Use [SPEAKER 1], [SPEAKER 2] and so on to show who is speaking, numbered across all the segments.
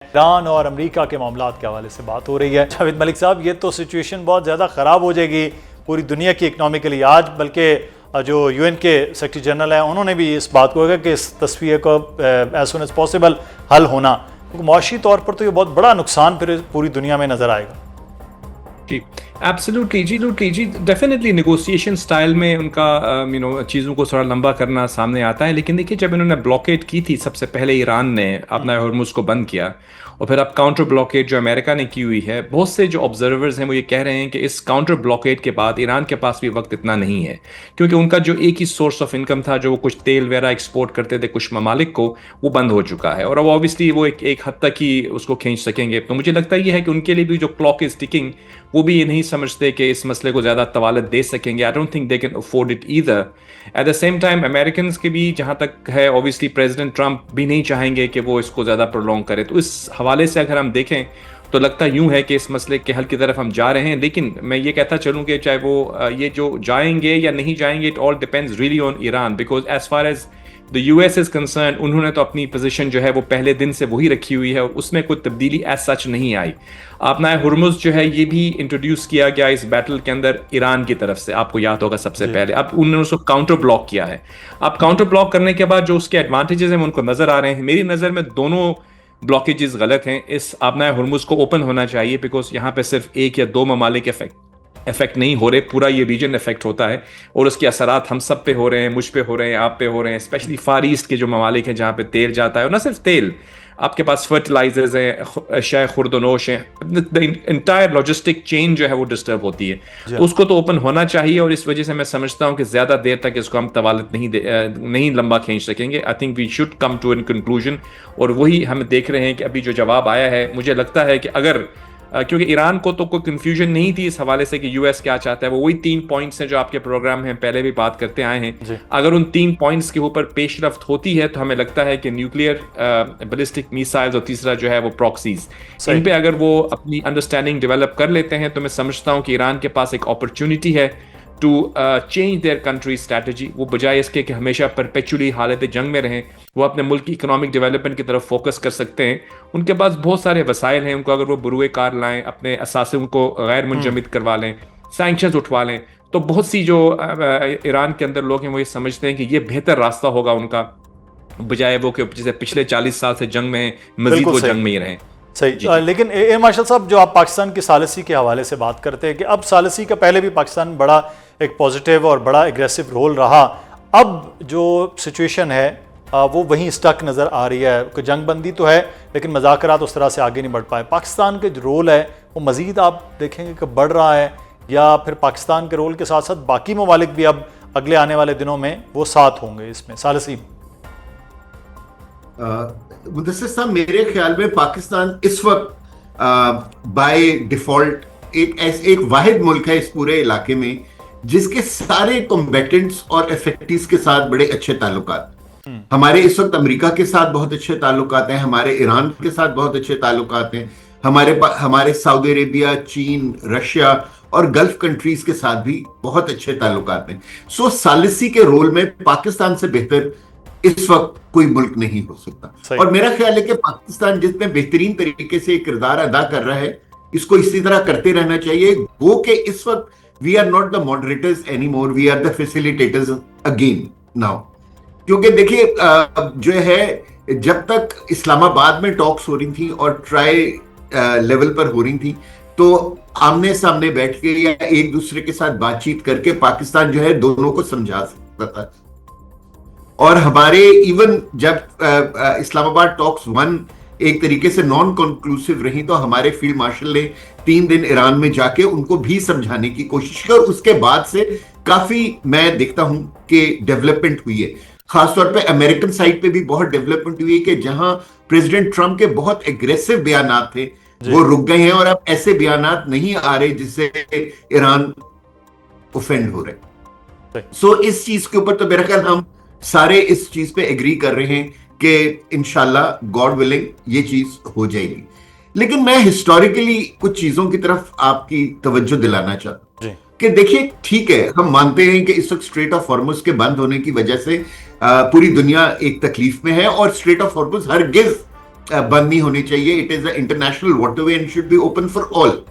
[SPEAKER 1] Iran और America के मामलात के हवाले से बात हो रही है। जावेद मलिक साहब, ये तो सिचुएशन बहुत ज़्यादा ख़राब हो जाएगी पूरी दुनिया की इकनॉमिकली। आज बल्कि जो यूएन के सेक्रेटरी जनरल हैं उन्होंने भी इस बात को कहा कि इस तस्वीर को एज सुन एज पॉसिबल हल होना, क्योंकि मुआशी तौर पर तो ये बहुत बड़ा नुकसान फिर पूरी दुनिया में नज़र आएगा।
[SPEAKER 2] जी एब्सोल्युटली जी डेफिनेटली नेगोशिएशन स्टाइल में उनका चीज़ों को थोड़ा लंबा करना सामने आता है। लेकिन देखिए, जब इन्होंने ब्लॉकेड की थी सबसे पहले, ईरान ने अपना हॉर्मुज़ को बंद किया, और फिर अब काउंटर ब्लॉकेड जो अमेरिका ने की हुई है, बहुत से जो ऑब्जर्वर्स हैं वो ये कह रहे हैं कि इस काउंटर ब्लॉकेड के बाद ईरान के पास भी वक्त इतना नहीं है, क्योंकि उनका जो एक ही सोर्स ऑफ इनकम था, जो वो कुछ तेल वगैरह एक्सपोर्ट करते थे कुछ ममालिक को, वो बंद हो चुका है। और अब ऑब्वियसली वो एक हद तक ही उसको खींच सकेंगे। तो मुझे लगता ये है कि उनके लिए भी जो क्लॉक इज टिकिंग, वो भी ये नहीं समझते कि इस मसले को ज़्यादा तवालत दे सकेंगे। I don't think they can afford it either. At the same time American के भी जहाँ तक है, ऑब्वियसली प्रेसिडेंट ट्रंप भी नहीं चाहेंगे कि वो इसको ज़्यादा प्रोलॉन्ग करे। तो इस हवाले से अगर हम देखें तो लगता यूं है कि इस मसले के हल की तरफ हम जा रहे हैं। लेकिन मैं ये कहता चलूँ कि चाहे वो ये जो जाएंगे या नहीं जाएंगे, it all depends really on Iran, because as far as the US is concern, उन्होंने तो अपनी पोजीशन जो है वो पहले दिन से वही रखी हुई है और उसमें कोई तब्दीली एज सच नहीं आई। अपना हुर्मुज़ जो है ये भी इंट्रोड्यूस किया गया इस बैटल के अंदर ईरान की तरफ से, आपको याद होगा सबसे पहले। अब उन्होंने उसको काउंटर ब्लॉक किया है। अब काउंटर ब्लॉक करने के बाद जो उसके एडवांटेजेस हैं वो उनको नजर आ रहे हैं। मेरी नज़र में दोनों ब्लॉकेजेस गलत हैं। इस अपना हुर्मुज़ को ओपन होना चाहिए, बिकॉज यहाँ पे सिर्फ एक या दो ममालिक इफेक्ट नहीं हो रहे, पूरा ये रीजन इफेक्ट होता है और उसके असरात हम सब पे हो रहे हैं, मुझ पे हो रहे हैं, आप पे हो रहे हैं, स्पेशली फार ईस्ट के जो ममालिक हैं जहाँ पे तेल जाता है, और ना सिर्फ तेल, आपके पास फर्टिलाइजर्स हैं, अशिया खुर्दनोश हैं, द इंटायर लॉजिस्टिक चेन जो है वो डिस्टर्ब होती है। तो उसको तो ओपन होना चाहिए, और इस वजह से मैं समझता हूँ कि ज़्यादा देर तक इसको हम तवालत नहीं लंबा खींच सकेंगे। I think we should come to an conclusion, और वही हम देख रहे हैं कि अभी जो जवाब आया है, मुझे लगता है कि अगर क्योंकि ईरान को तो कोई कंफ्यूजन नहीं थी इस हवाले से कि यूएस क्या चाहता है, वो वही 3 पॉइंट्स हैं जो आपके प्रोग्राम में पहले भी बात करते आए हैं। अगर उन 3 पॉइंट्स के ऊपर पेशरफ्त होती है तो हमें लगता है कि न्यूक्लियर बैलिस्टिक मिसाइल्स और तीसरा जो है वो प्रॉक्सीज, इन पे अगर वो अपनी अंडरस्टैंडिंग डेवलप कर लेते हैं तो मैं समझता हूँ कि ईरान के पास एक अपॉर्चुनिटी है to change their country strategy. वो बजाय इसके कि हमेशा परपेचुअली हालत जंग में रहें, वो अपने मुल्क की इकोनॉमिक डेवलपमेंट की तरफ फोकस कर सकते हैं। उनके पास बहुत सारे वसाइल हैं, उनको अगर वो बुरुए कार लाएं, अपने असासे को गैर मुंजमिद करवा लें, सैंक्शंस उठवा लें, तो बहुत सी जो ईरान के अंदर लोग हैं वो ये समझते हैं कि ये बेहतर रास्ता होगा उनका, बजाय वो कि जैसे पिछले 40 साल से जंग में मजीद वो जंग में ही रहें।
[SPEAKER 1] सही। लेकिन एयर मार्शल साहब, जो आप पाकिस्तान की सालिसी के हवाले से बात करते हैं कि अब सालिसी का पहले भी पाकिस्तान बड़ा एक पॉजिटिव और बड़ा एग्रेसिव रोल रहा, अब जो सिचुएशन है वो वहीं स्टक नज़र आ रही है कि जंगबंदी तो है लेकिन मज़ाकरात उस तरह से आगे नहीं बढ़ पाए। पाकिस्तान के जो रोल है वो मज़ीद आप देखेंगे कि बढ़ रहा है, या फिर पाकिस्तान के रोल के साथ साथ बाकी ममालिक भी अब अगले आने वाले दिनों में वो साथ होंगे इसमें सालिसी?
[SPEAKER 3] मुदस्सिर साहब, मेरे ख्याल में पाकिस्तान इस वक्त बाय डिफॉल्ट एक वाहिद मुल्क है इस पूरे इलाके में जिसके सारे कॉम्बेटेंट्स और इफेक्टिव्स के साथ बड़े अच्छे ताल्लुकात। हमारे इस वक्त अमेरिका के साथ बहुत अच्छे ताल्लुकात हैं, हमारे ईरान के साथ बहुत अच्छे ताल्लुकात हैं, हमारे सऊदी अरेबिया, चीन, रशिया और गल्फ कंट्रीज के साथ भी बहुत अच्छे ताल्लुकात हैं। सो सालिसी के रोल में पाकिस्तान से बेहतर इस वक्त कोई मुल्क नहीं हो सकता। और मेरा ख्याल है कि पाकिस्तान जिसमें बेहतरीन तरीके से किरदार अदा कर रहा है, इसको इसी तरह करते रहना चाहिए। गो के इस वक्त we are not the moderators any more, we are the facilitators again now. क्योंकि देखिए, जो है जब तक इस्लामाबाद में टॉक्स हो रही थी और ट्राई लेवल पर हो रही थी, तो आमने सामने बैठ के या एक दूसरे के साथ बातचीत करके पाकिस्तान जो है दोनों को समझा सकता था। और हमारे इवन जब इस्लामाबाद टॉक्स 1 एक तरीके से नॉन कंक्लूसिव रही, तो हमारे फील्ड मार्शल ने 3 दिन ईरान में जाके उनको भी समझाने की कोशिश की, और उसके बाद से काफी मैं देखता हूं कि डेवलपमेंट हुई है। खासतौर पे अमेरिकन साइड पे भी बहुत डेवलपमेंट हुई है कि जहां प्रेसिडेंट ट्रंप के बहुत एग्रेसिव बयानात थे वो रुक गए हैं, और अब ऐसे बयानात नहीं आ रहे जिससे ईरान ऑफेंड हो रहे। सो इस चीज के ऊपर तो मेरा ख्याल हम सारे इस चीज पे एग्री कर रहे हैं कि इंशाल्लाह गॉड विलिंग ये चीज हो जाएगी। लेकिन मैं हिस्टोरिकली कुछ चीजों की तरफ आपकी तवज्जो दिलाना चाहता हूं कि देखिए, ठीक है, हम मानते हैं कि इस वक्त स्ट्रेट ऑफ हॉर्मुज के बंद होने की वजह से पूरी दुनिया एक तकलीफ में है, और स्ट्रेट ऑफ हॉर्मुज हरगिज बंद नहीं होनी चाहिए, it is a international waterway and should be open for all.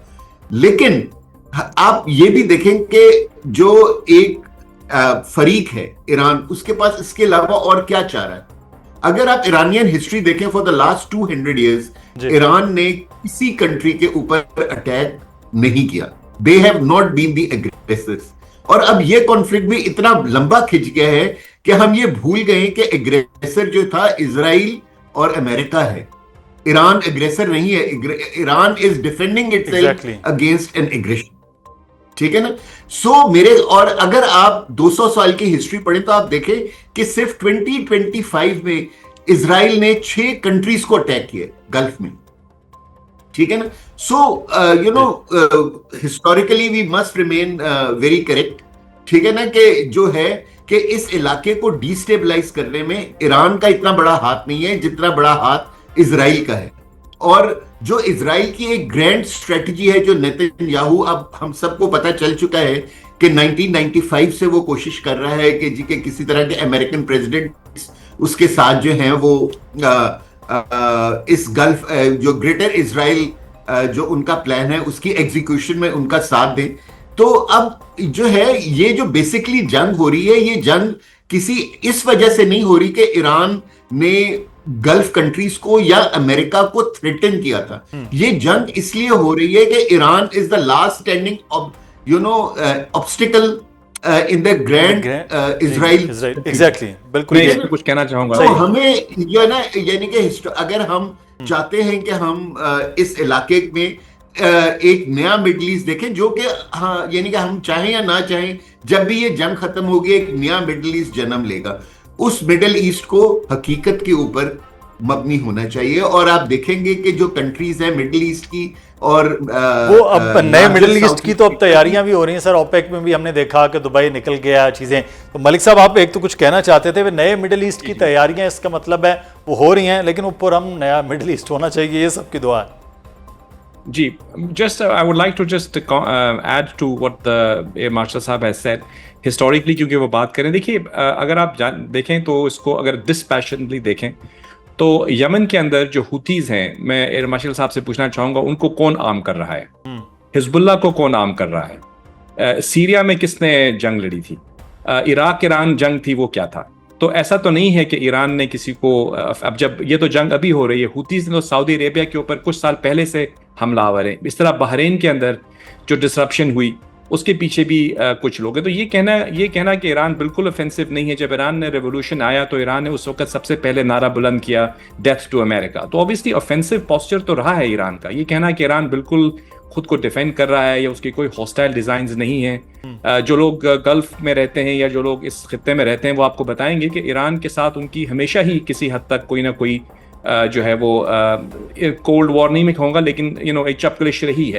[SPEAKER 3] लेकिन आप ये भी देखें कि जो एक फरीक है ईरान, उसके पास इसके अलावा और क्या चाह रहा है। अगर आप ईरानियन हिस्ट्री देखें for the last 200 years, Iran ने किसी कंट्री के ऊपर अटैक नहीं किया, they have not been the aggressors. और अब ये कॉन्फ्लिक्ट भी इतना लंबा खिंच गया है कि हम ये भूल गए कि एग्रेसर जो था इजराइल और अमेरिका है, ईरान एग्रेसर नहीं है। Iran is defending itself against an aggression, ठीक है ना। मेरे और अगर आप 200 साल की हिस्ट्री पढ़ें तो आप देखें कि सिर्फ 2025 में इजराइल ने 6 कंट्रीज को अटैक किया गल्फ में, ठीक है ना। Historically we must remain very correct, ठीक है ना, कि जो है कि इस इलाके को डिस्टेबलाइज करने में ईरान का इतना बड़ा हाथ नहीं है जितना बड़ा हाथ इजराइल का है। और जो इजराइल की एक ग्रैंड स्ट्रेटजी है, जो नेतन्याहू, अब हम सबको पता चल चुका है कि 1995 से वो कोशिश कर रहा है कि जी के किसी तरह के अमेरिकन प्रेसिडेंट उसके साथ जो हैं वो इस गल्फ जो ग्रेटर इजराइल जो उनका प्लान है उसकी एग्जीक्यूशन में उनका साथ दें। तो अब जो है ये जो बेसिकली जंग हो रही है, ये जंग किसी इस वजह से नहीं हो रही कि ईरान ने गल्फ कंट्रीज को या अमेरिका को थ्रेटन किया था। ये जंग इसलिए हो रही है कि Iran is the last standing obstacle in the grand Israel.
[SPEAKER 1] Exactly, बिल्कुल।
[SPEAKER 2] मैं कुछ कहना चाहूंगा।
[SPEAKER 3] तो हमें जो है ना, यानी कि अगर हम चाहते हैं कि हम इस इलाके में एक नया मिडल ईस्ट देखें, जो कि हाँ, यानी कि हम चाहें या ना चाहें, जब भी ये जंग खत्म होगी एक नया मिडल ईस्ट जन्म लेगा। उस मिडल ईस्ट को हकीकत के ऊपर मबनी होना चाहिए। और आप देखेंगे कि जो कंट्रीज हैं मिडल ईस्ट की और
[SPEAKER 1] वो अब नए मिडल ईस्ट की तो अब तैयारियां भी हो रही हैं सर। ओपेक में भी हमने देखा कि दुबई निकल गया चीजें। तो मलिक साहब, आप एक तो कुछ कहना चाहते थे, वे नए मिडल ईस्ट की तैयारियां, इसका मतलब है वो हो रही हैं, लेकिन ऊपर हम नया मिडल ईस्ट होना चाहिए, ये सबकी दुआ है।
[SPEAKER 2] जी, just I would like to just add to what the Air Marshal साहब has said historically, क्योंकि वो बात करें, देखिए अगर आप देखें तो इसको अगर डिस्पैशनेटली देखें तो यमन के अंदर जो हुतीज हैं, मैं एयर मार्शल साहब से पूछना चाहूंगा उनको कौन आर्म कर रहा है? हिजबुल्लाह को कौन आर्म कर रहा है? सीरिया में किसने जंग लड़ी थी? इराक ईरान जंग थी, वो क्या था? तो ऐसा तो नहीं है कि ईरान ने किसी को, अब जब ये तो जंग अभी हो रही है, हुतीज ने तो सऊदी अरेबिया के ऊपर कुछ साल पहले से हमलावर हैं। इस तरह बहरीन के अंदर जो डिसरप्शन हुई उसके पीछे भी कुछ लोग हैं। तो ये कहना कि ईरान बिल्कुल ऑफेंसिव नहीं है। जब ईरान ने रेवोल्यूशन आया तो ईरान ने उस वक्त सबसे पहले नारा बुलंद किया, डेथ टू अमेरिका। तो ऑब्वियसली ऑफेंसिव पोस्चर तो रहा है ईरान का। ये कहना कि ईरान बिल्कुल खुद को डिफेंड कर रहा है या उसकी कोई हॉस्टाइल डिजाइन्स नहीं है। जो लोग गल्फ में रहते हैं या जो लोग इस खित्ते में रहते हैं वो आपको बताएंगे कि ईरान के साथ उनकी हमेशा ही किसी हद तक कोई ना कोई जो है वो कोल्ड वॉर नहीं में कहूँगा, लेकिन एक चपकलिश रही है।